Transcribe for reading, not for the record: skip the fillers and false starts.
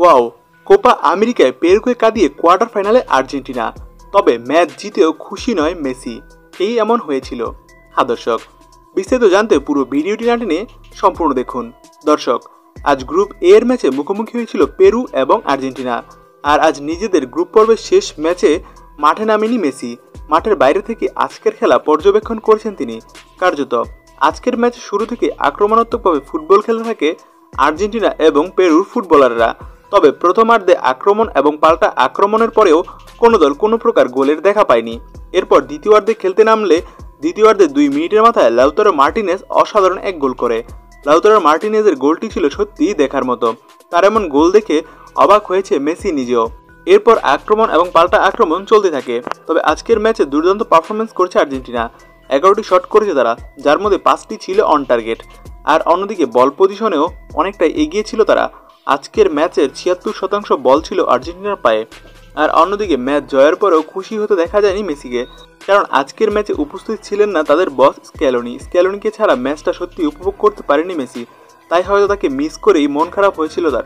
Wow, Copa আমেরিকায় পেরুকে কাঁদিয়ে quarter ফাইনালে আর্জেন্টিনা। তবে ম্যাচ জিতেও খুশি নয় মেসি। এই এমন হয়েছিল। হ্যাঁ দর্শক, বিস্তারিত জানতে পুরো ভিডিওটি না টেনে সম্পূর্ণ দেখুন। দর্শক, আজ গ্রুপ এ এর ম্যাচে মুখোমুখি হয়েছিল পেরু এবং আর্জেন্টিনা। আর আজ নিজেদের গ্রুপ পর্বের শেষ ম্যাচে মাঠে নামেনি মেসি। মাঠের বাইরে থেকে আজকের খেলা পর্যবেক্ষণ করেছেন তিনি। কার্যত আজকের ম্যাচ শুরু থেকে আক্রমণাত্মকভাবে ফুটবল খেলে থাকে আর্জেন্টিনা এবং পেরুর ফুটবলাররা। তবে প্রথমার্ধে আক্রমণ এবং পাল্টা আক্রমণের পরেও কোনো দল কোনো প্রকার গোলের দেখা পায়নি। এরপর দ্বিতীয়ার্ধে খেলতে নামলে দ্বিতীয়ার্ধে 2 মিনিটের মাথায় লাউতারো মার্টিনেজ অসাধারণ এক গোল করে। লাউতারো মার্টিনেজের গোলটি ছিল সত্যিই দেখার মতো। তার এমন গোল দেখে অবাক হয়েছে মেসি নিজেও। এরপর আক্রমণ এবং পাল্টা আক্রমণ চলতে থাকে। তবে আজকের ম্যাচে দুর্দান্ত পারফরমেন্স করেছে আর্জেন্টিনা। 11টি শট করেছে তারা, যার মধ্যে 5টি ছিল অন টার্গেট। আর অন্যদিকে বল পজিশনেও অনেকটা এগিয়ে ছিল তারা। আজকের ম্যাচের 76% বল ছিল আর্জেন্টিনার পায়ে। আর অন্যদিকে ম্যাচ জয়ের পরেও খুশি হতে দেখা যায়নি মেসিকে, কারণ আজকের ম্যাচে উপস্থিত ছিলেন না তাদের বস স্ক্যালোনিকে ছাড়া ম্যাচটা সত্যি উপভোগ করতে পারেনি মেসি। তাই হয়তো তাকে মিস করেই মন খারাপ হয়েছিল তার।